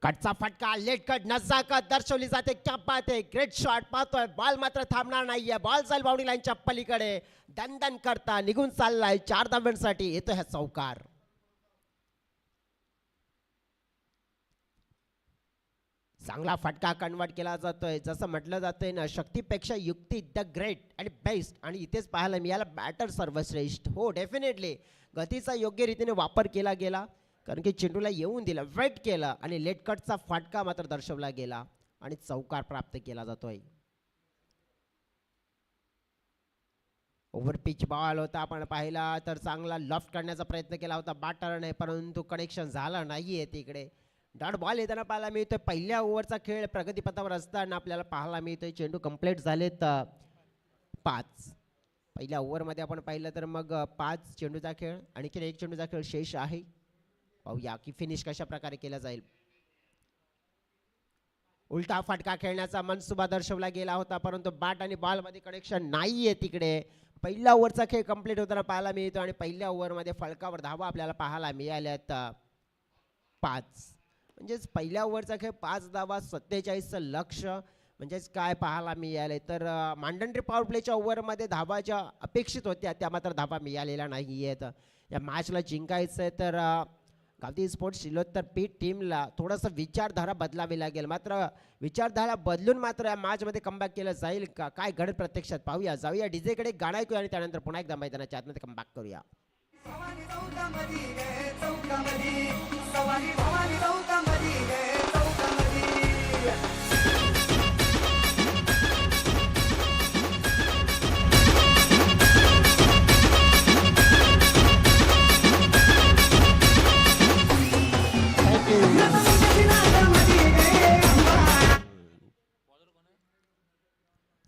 कटचा फटका, लेट कट, नजाकत दर्शवली जाते. क्या बात आहे, ग्रेट शॉट पाहतोय, बॉल मात्र थांबणार नाहीये, बॉल जाईल बाउंड्री लाईनच्या पलीकडे, दणदण करता निघून चाललाय 4 धावांसाठी येतो हा चौकार. चांगला फटका कन्वर्ट केला जातोय, जसं म्हटलं जातंय ना शक्तीपेक्षा युक्ती द ग्रेट आणि बेस्ट, आणि इथेच पाहायला मिळाला बॅटर सर्वश्रेष्ठ. हो डेफिनेटली गतीचा योग्य रीतीने वापर केला गेला कारण की चेंडूला येऊन दिला, वेट केला आणि लेट कटचा फटका मात्र दर्शवला गेला आणि चौकार प्राप्त केला जातोय. ओव्हर पिच बॉल होता, आपण पाहिला तर चांगला लॉफ्ट करण्याचा प्रयत्न केला होता बॅटरने परंतु कनेक्शन झालं नाहीये तिकडे. डॉट बॉल येताना पाहायला मिळतोय. पहिल्या ओव्हरचा खेळ प्रगतीपथावर असताना आपल्याला पाहायला मिळतोय चेंडू कंप्लीट झालेत 5. पहिल्या ओव्हरमध्ये आपण पाहिलं तर मग 5 चेंडूचा खेळ, आणखीन 1 चेंडूचा खेळ शेष आहे. पाहूया की फिनिश कशा प्रकारे केला जाईल. उलटा फटका खेळण्याचा मनसुबा दर्शवला गेला होता परंतु बॅट आणि बॉल मध्ये कनेक्शन नाहीये तिकडे. पहिल्या ओव्हरचा खेळ कंप्लीट होताना पाहायला मिळतो आणि पहिल्या ओव्हरमध्ये फलकावर धावा आपल्याला पाहायला मिळाल्यात 5. म्हणजेच पहिल्या ओव्हरचा खेळ 5 धावा, 47चं लक्ष, म्हणजेच काय पाहायला मिळाले तर मॅन्डेटरी पॉवर प्लेच्या ओव्हरमध्ये धावा ज्या अपेक्षित होत्या त्या मात्र धावा मिळालेल्या नाही आहेत. या मॅचला जिंकायचं आहे तर गावठी स्पोर्ट्स शिलोत्तर पीठ टीमला थोडंसं विचारधारा बदलावी लागेल. मात्र विचारधारा बदलून मात्र या मॅचमध्ये कमबॅक केलं जाईल का, काय घडत प्रत्यक्षात पाहूया. जाऊया डीजेकडे गाणं ऐकूया आणि त्यानंतर पुन्हा एकदा मैदानाच्या आतमध्ये कमबॅक करूया.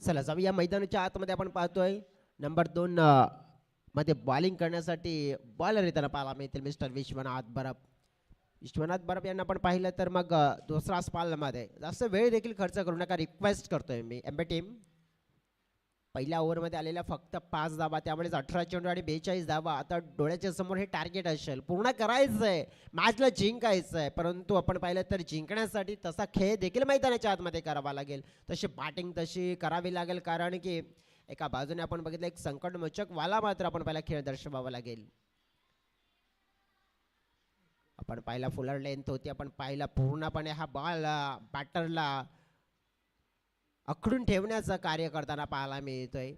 चला जाऊया मैदानाच्या आतमध्ये. आपण पाहतोय नंबर 2 मध्ये बॉलिंग करण्यासाठी बॉलर येताना पाहायला मिळतील मिस्टर विश्वनाथ बरब. विश्वनाथ बरब यांना आपण पाहिलं तर मग दुसरा स्पालमध्ये जास्त वेळ देखील खर्च करू नका, रिक्वेस्ट करतोय मी. एम्बे टीम पहिल्या ओव्हरमध्ये आलेल्या फक्त 5 धावा, त्यामुळेच 18 चेंडू आणि 42 धावा. आता डोळ्याच्या समोर हे टार्गेट असेल, पूर्ण करायचंय, मॅचला जिंकायचंय. परंतु आपण पाहिलं तर जिंकण्यासाठी तसा खेळ देखील मैदानाच्या आतमध्ये करावा लागेल, तशी बॅटिंग तशी करावी लागेल कारण की एका बाजूने आपण बघितलं एक संकटमोचक वाला मात्र आपण पहिला खेळ दर्शवावा लागेल. आपण पाहिला फुलर लेंथ होती, आपण पाहिला पूर्णपणे हा बॉल बॅटरला अखडून ठेवण्याचं कार्य करताना पाहायला मिळतोय.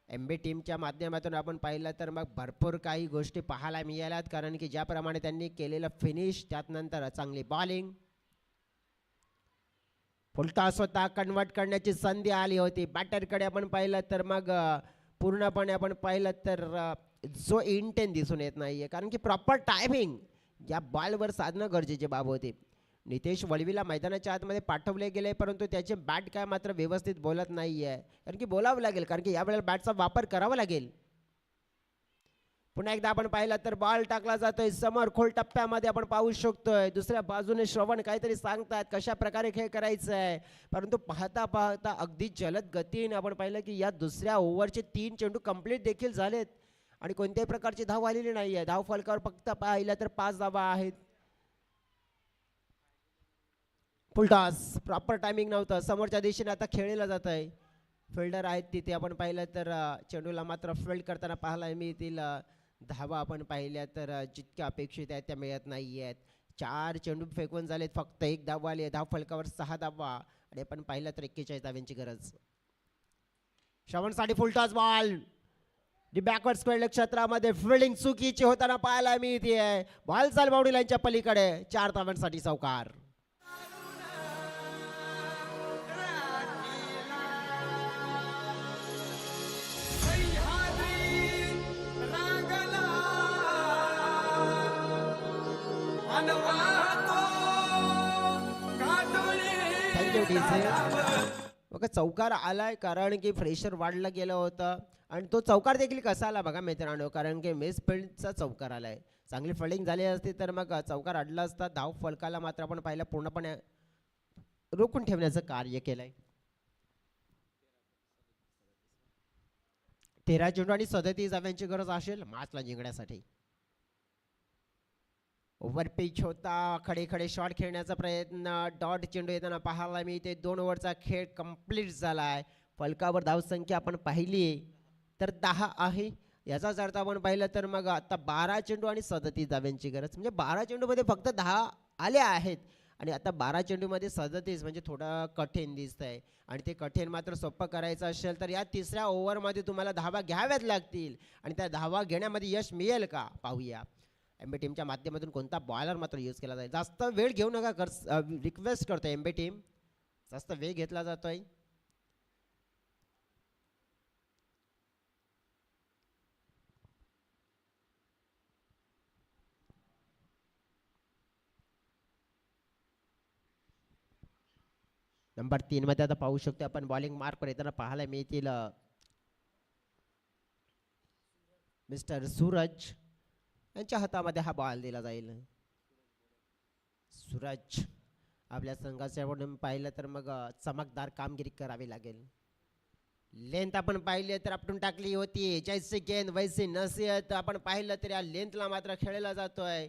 एमबी टीमच्या माध्यमातून आपण पाहिलं तर मग भरपूर काही गोष्टी पाहायला मिळाल्यात कारण की ज्याप्रमाणे त्यांनी केलेलं फिनिश, त्यात नंतर चांगली बॉलिंग, फुलटॉस होता, कन्वर्ट करण्याची संधी आली होती बॅटरकडे. आपण पाहिलं तर मग पूर्णपणे आपण पाहिलं तर जो इंटेन दिसून येत नाहीये कारण की प्रॉपर टायमिंग या बॉलवर साधणं गरजेची बाब होती. नितेश वळवीला मैदानाच्या आतमध्ये पाठवले गेले परंतु त्याचे बॅट काय मात्र व्यवस्थित बोलत नाहीये कारण की बोलावं लागेल कारण की यावेळेला बॅटचा वापर करावा लागेल. पुन्हा एकदा आपण पाहिलं तर बॉल टाकला जातोय समोर खोल टप्प्यामध्ये, आपण पाहू शकतोय. दुसऱ्या बाजूने श्रवण काहीतरी सांगतात कशा प्रकारे खेळ करायचा आहे परंतु पाहता पाहता अगदी जलद गतीने आपण पाहिलं की या दुसऱ्या ओव्हरचे 3 चेंडू कंप्लीट देखील झालेत आणि कोणत्याही प्रकारची धाव आलेली नाही आहे. धाव फलकावर फक्त पाहिलं तर 5 धावा आहेत. फुलटॉस, प्रॉपर टायमिंग नव्हतं, समोरच्या दिशेने आता खेळलं जात आहे. फिल्डर आहेत तिथे आपण पाहिलं तर चेंडूला मात्र फिल्ड करताना पाहायला मिळतील धावा आपण पाहिल्या तर जितक्या अपेक्षित आहेत त्या मिळत नाही आहेत. 4 चेंडू फेकून झालेत, फक्त 1 धाव आली आहे. धाव फलकावर 6 धावा आणि आपण पाहिलं तर 41 धाव्यांची गरज. श्रवणसाठी फुलटॉस बॉल दी बॅकवर्ड स्क्वेअर क्षेत्रामध्ये फिल्डिंग चुकीची होताना पाहायला मिळते. बॉल चाल बाउंड्री लाईनच्या पलीकडे 4 धावांसाठी चौकार. Thank you DJ. बघा चौकार आलाय कारण की प्रेशर वाढलं गेलं होतं आणि तो चौकार देखील कसा आला बघा मित्रांनो, कारण की मिस फील्डचा चौकार आलाय. चांगली फिल्डिंग झाली असती तर मग चौकार अडला असता. धाव फलकाला मात्र आपण पाहिलं पूर्णपणे रोखून ठेवण्याचं कार्य केलंय. 13 चेंडू आणि 37 धाव्यांची गरज असेल मॅचला जिंकण्यासाठी. ओव्हर पिच होता, खडे खडे शॉट खेळण्याचा प्रयत्न, डॉट चेंडू येताना पाहायला मिळते. 2 ओव्हरचा खेळ कंप्लीट झालाय. फलकावर धावसंख्या आपण पाहिली तर 10 आहे. याचाच अर्थ आपण पाहिलं तर मग आता 12 चेंडू आणि 37 धाव्यांची गरज. म्हणजे 12 चेंडूमध्ये फक्त 10 आले आहेत आणि आता 12 चेंडूमध्ये 37 म्हणजे थोडं कठीण दिसतंय. आणि ते कठीण मात्र सोपं करायचं असेल तर या 3ऱ्या ओव्हरमध्ये तुम्हाला धावा घ्याव्याच लागतील आणि त्या धावा घेण्यामध्ये यश मिळेल का पाहूया. एमबी टीमच्या माध्यमातून कोणता बॉलर मात्र यूज केला जाईल. जास्त वेळ घेऊ नका रिक्वेस्ट करतो एमबी टीम, जास्त वेळ घेतला जातोय. नंबर 3 मध्ये आता पाहू शकतो आपण बॉलिंग मार्क येताना पाहायला मिळतील मिस्टर सूरज यांच्या हातामध्ये हा बॉल दिला जाईल. सूरज आपल्या संघाच्याकडून पाहिलं तर मग चमकदार कामगिरी करावी लागेल. लेंथ आपण पाहिली तर आपटून टाकली होती. जैसे गेंद वैसे नसीहत आपण पाहिलं तर या लेंथला मात्र खेळला जातोय.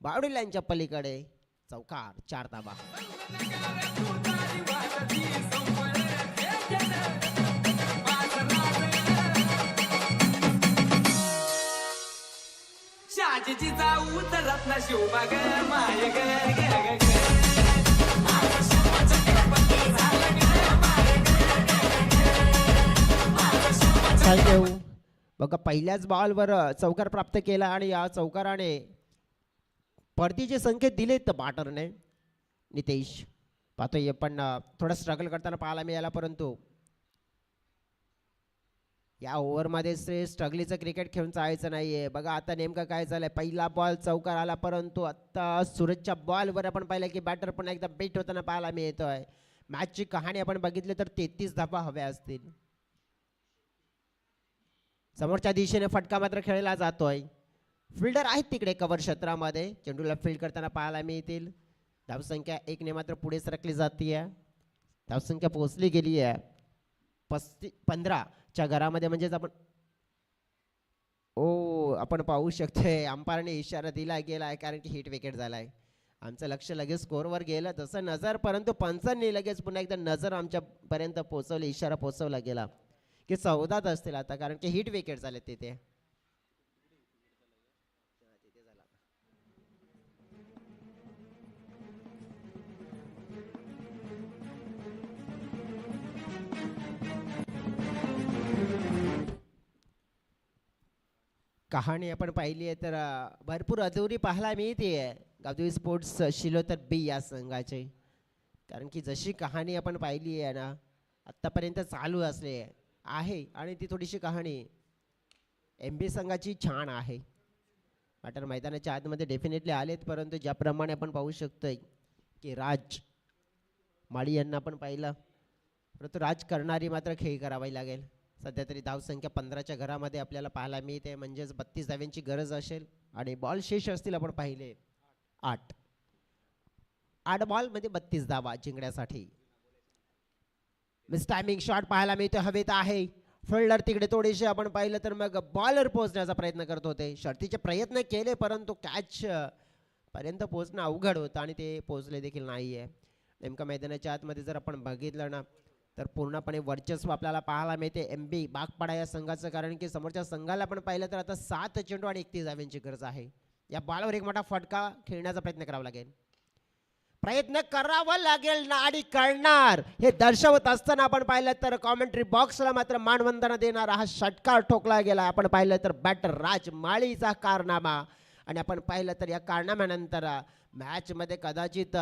बाउंड्री लाईनच्या पलीकडे चौकार, 4 धावा. शाजीची जाऊ तर रत्न शोभा ग माय ग ग ग थँक्यू. बघा पहिल्याच बॉलवर चौकार प्राप्त केला आणि या चौकाराने परतीचे संकेत दिलेत बॅटरने. नितेश पाहतोय पण थोडं स्ट्रगल करताना पाहायला मिळाला, परंतु या ओव्हरमध्ये स्ट्रगलीचं क्रिकेट खेळून चालायचं नाहीये. बघा आता नेमकं काय झालंय, पहिला बॉल चौकार आला परंतु आता सूरजच्या बॉलवर आपण पाहिलं की बॅटर पण एकदा बेट होताना पाहायला मिळतोय. मॅचची कहाणी आपण बघितली तर 33 धावा हव्या असतील. समोरच्या दिशेने फटका मात्र खेळला जातोय. फिल्डर आहेत तिकडे कव्हर क्षेत्रामध्ये, चेंडूला फील्ड करताना पाहायला मिळतील. धावसंख्या 1 ने मात्र पुढे सरकली जाते. धावसंख्या पोहोचली गेली आहे 15च्या घरामध्ये. म्हणजेच आपण पाहू शकतोय अंपायरने इशारा दिला गेलाय कारण की हिट विकेट झालाय. आमचं लक्ष लगेच स्कोरवर गेलं तसं नजर, परंतु पंचांनी लगेच पुन्हा एकदा नजर आमच्यापर्यंत पोहोचवली, इशारा पोहोचवला गेला की 14 असतील आता, कारण की हिट विकेट झाले तिथे. कहाणी आपण पाहिली आहे तर भरपूर अधुरी पाहायला मिळते गावदेवी स्पोर्ट्स शिलोतर बी या संघाचे. कारण की जशी कहाणी आपण पाहिली आहे ना आत्तापर्यंत चालू असले आहे आणि ती थोडीशी कहाणी एम बी संघाची छान आहे. बॅटर मैदानाच्या आतमध्ये डेफिनेटली आलेत, परंतु ज्याप्रमाणे आपण पाहू शकतोय की राज माळी यांना आपण पाहिलं, परंतु राज करणारी मात्र खेळ करावी लागेल. सध्या तरी धावसंख्या 15च्या घरामध्ये आपल्याला पाहायला मिळते, म्हणजेच 32 धाव्यांची गरज असेल आणि बॉल शेष असतील आपण पाहिले 8 बॉलमध्ये 32 धावा जिंकण्यासाठी. मिस टायमिंग शॉट पाहायला मिळतो, हवेत आहे. फिल्डर तिकडे थोडेसे आपण पाहिलं तर मग बॉलर पोहोचण्याचा प्रयत्न करत होते. शर्तीचे प्रयत्न केले परंतु कॅच पर्यंत पोहोचणं अवघड होतं आणि ते पोहोचले देखील नाहीये. नेमका मैदानाच्या आतमध्ये जर आपण बघितलं ना तर पूर्णपणे वर्चस्व आपल्याला पाहायला मिळते MB बागपाडा या संघाचं, कारण की समोरच्या संघाला आपण पाहिलं तर आता 7 चेंडू आणि 31 धावांची गरज आहे. या बॉलवर एक मोठा फटका खेळण्याचा प्रयत्न करावा लागेल, प्रयत्न करावा लागेल ना आणि करणार हे दर्शवत असताना आपण पाहिलं तर कॉमेंट्री बॉक्सला मात्र मानवंदना देणारा हा षटकार ठोकला गेला. आपण पाहिलं तर बॅटर राज माळीचा कारनामा, आणि आपण पाहिलं तर या कारनाम्यानंतर मॅचमध्ये कदाचित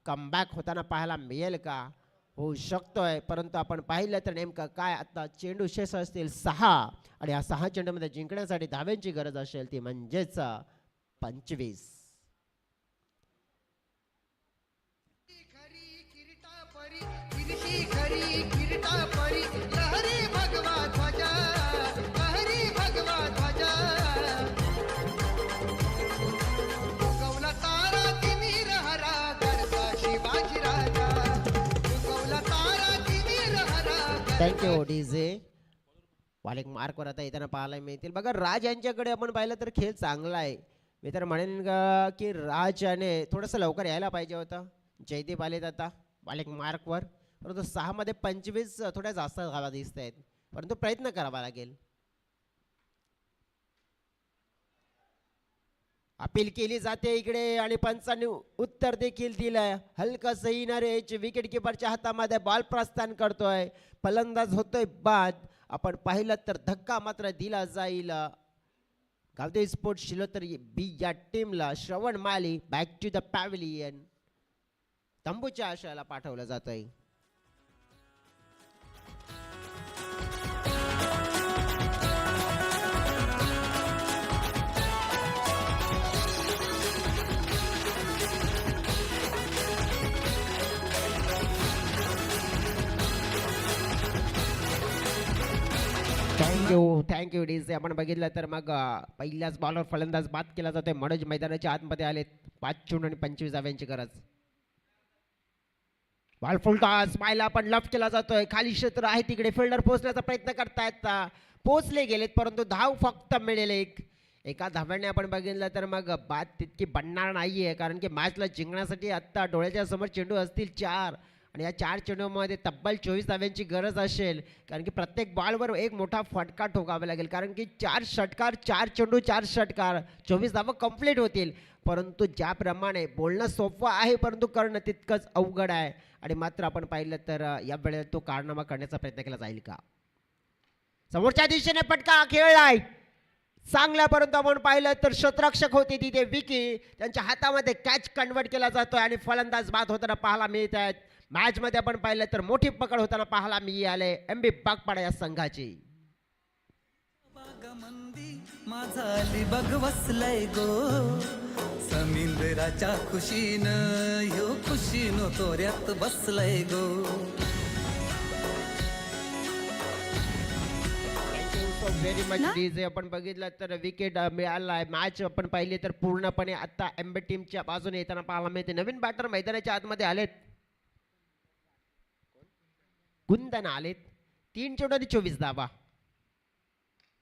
कमबॅक होताना पाहायला मिळेल का, होऊ शकतोय. परंतु आपण पाहिलं तर नेमकं काय, आता चेंडू शेष असतील 6 आणि या 6 चेंडूमध्ये जिंकण्यासाठी धाव्यांची गरज असेल ती म्हणजेच 25. Thank you DJ. वालेक मार्कवर आता येताना पाहायला मिळतील. बघा राज यांच्याकडे आपण पाहिलं तर खेळ चांगला आहे. मी तर म्हणेन की राज याने थोडंसं लवकर यायला पाहिजे होतं. जयदीप आलेत आता वालेक मार्कवर, परंतु 6 मध्ये 25 थोड्या जास्त धावा दिसत आहेत, परंतु प्रयत्न करावा लागेल. अपील केली जाते इकडे आणि पंचांनी उत्तर देखील दिलंय. हलकं येणारे विकेट किपरच्या हातामध्ये बॉल प्रस्थान करतोय, फलंदाज होतोय बाद. आपण पाहिलं तर धक्का मात्र दिला जाईल गावदेवी स्पोर्ट्स शिलोतर बी या टीमला. श्रवण माली बॅक टू द पॅव्हिलियन, तंबूच्या आशयाला पाठवलं जात आहे. Thank you DJ. आपण बघितलं तर मग पहिल्याच बॉलवर फलंदाज बाद केला जातोय. मनोज मैदानाच्या आतमध्ये आलेत. 5 चेंडू आणि 25 धाव्यांची गरज. बॉल फुल टॉस पाहिला पण लफ केला जातोय. खाली क्षेत्र आहे तिकडे फिल्डर पोहोचण्याचा प्रयत्न करतायत, पोहोचले गेलेत परंतु धाव फक्त मिळेल एका धाव्याने. आपण बघितलं तर मग बाद तितकी बनणार नाहीये, कारण की मॅचला जिंकण्यासाठी आत्ता डोळ्याच्या समोर चेंडू असतील 4 आणि या 4 चेंडूमध्ये तब्बल 24 धाव्यांची गरज असेल, कारण की प्रत्येक बॉलवर एक मोठा फटका ठोकावा लागेल, कारण की 4 षटकार 4 चेंडू 4 षटकार 24 धावा कंप्लीट होतील. परंतु ज्याप्रमाणे बोलणं सोपं आहे परंतु करणं तितकंच अवघड आहे. आणि मात्र आपण पाहिलं तर या वेळेला तो कारनामा करण्याचा प्रयत्न केला जाईल का. समोरच्या दिशेने फटका खेळलाय चांगला, परंतु आपण पाहिलं तर क्षेत्ररक्षक होते तिथे विकी, त्यांच्या हातामध्ये कॅच कन्वर्ट केला जातोय आणि फलंदाज बाद होताना पाहायला मिळत आहेत. मॅच मध्ये आपण पाहिलं तर मोठी पकड होताना पाहायला मिळाले MB बागपाडा या संघाची. माझा बघ वसलय गो समिंद्राच्या खुशीनं ह्यो खुशीनो तोऱ्यात बसलय गो. Very much DJ. आपण बघितलं तर विकेट मिळालाय. मॅच आपण पाहिली तर पूर्णपणे आता MB टीमच्या बाजूने येताना पाहायला मिळते. नवीन बॅटर मैदानाच्या आतमध्ये आलेत, कुंदन आलेत. 3 चेंडू आणि 24 धावा.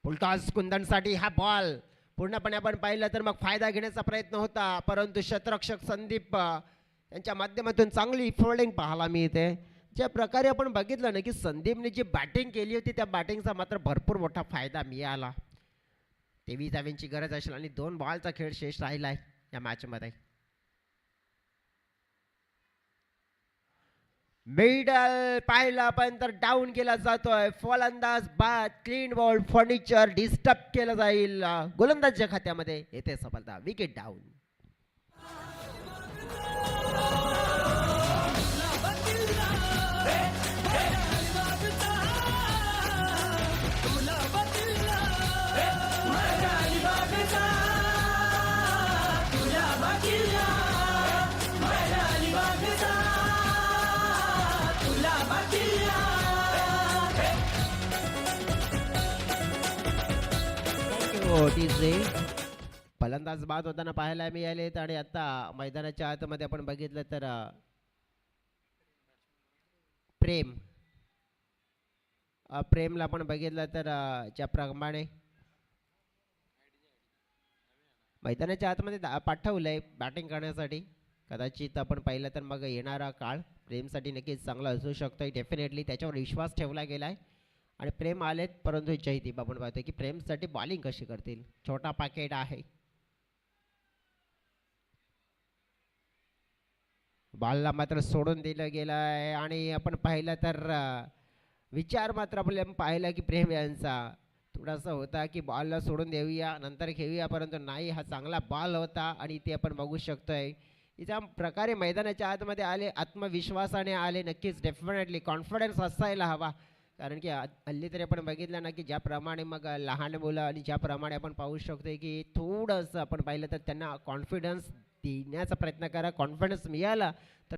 फुलटॉस कुंदनसाठी हा बॉल पूर्णपणे आपण पाहिलं तर मग फायदा घेण्याचा प्रयत्न होता, परंतु क्षेत्ररक्षक संदीप यांच्या माध्यमातून चांगली फिल्डिंग पाहायला मिळते. ज्या प्रकारे आपण बघितलं ना की संदीपने जी बॅटिंग केली होती त्या बॅटिंगचा मात्र भरपूर मोठा फायदा मिळाला. 23 धाव्यांची गरज असेल आणि 2 बॉलचा खेळ शेष राहिलाय या मॅचमध्ये. मिडल पाहिला पण तर डाऊन केला जातोय. फलंदाज बाद, क्लीन बॉल फर्निचर डिस्टर्ब केलं जाईल. गोलंदाजच्या खात्यामध्ये येते सफलता, विकेट डाऊन. फलंदाज बाद होताना पाहायला मिळालेत आणि आता मैदानाच्या आतमध्ये आपण बघितलं तर प्रेमला आपण बघितलं तर ज्याप्रमाणे मैदानाच्या आतमध्ये पाठवलंय बॅटिंग करण्यासाठी, कदाचित आपण पाहिलं तर मग येणारा काळ प्रेमसाठी नक्कीच चांगलं असू शकतं डेफिनेटली त्याच्यावर विश्वास ठेवला गेला आहे आणि प्रेम आलेत परंतु जयदीप आपण पाहतोय की प्रेमसाठी बॉलिंग कशी करतील छोटा पॅकेट आहे बॉलला मात्र सोडून दिलं गेलं आहे आणि आपण पाहिलं तर विचार मात्र आपल्याला पाहिला की प्रेम यांचा थोडासा होता की बॉलला सोडून देऊया नंतर खेळूया परंतु नाही हा चांगला बॉल होता आणि ते आपण बघू शकतोय ज्या प्रकारे मैदानाच्या आतमध्ये आले आत्मविश्वासाने आले नक्कीच डेफिनेटली कॉन्फिडन्स असायला हवा कारण की हल्ली तरी आपण बघितलं ना की ज्याप्रमाणे मग लहान मुलं आणि ज्याप्रमाणे आपण पाहू शकतो की थोडंसं आपण पाहिलं तर त्यांना कॉन्फिडन्स देण्याचा प्रयत्न करा कॉन्फिडन्स मिळाला तर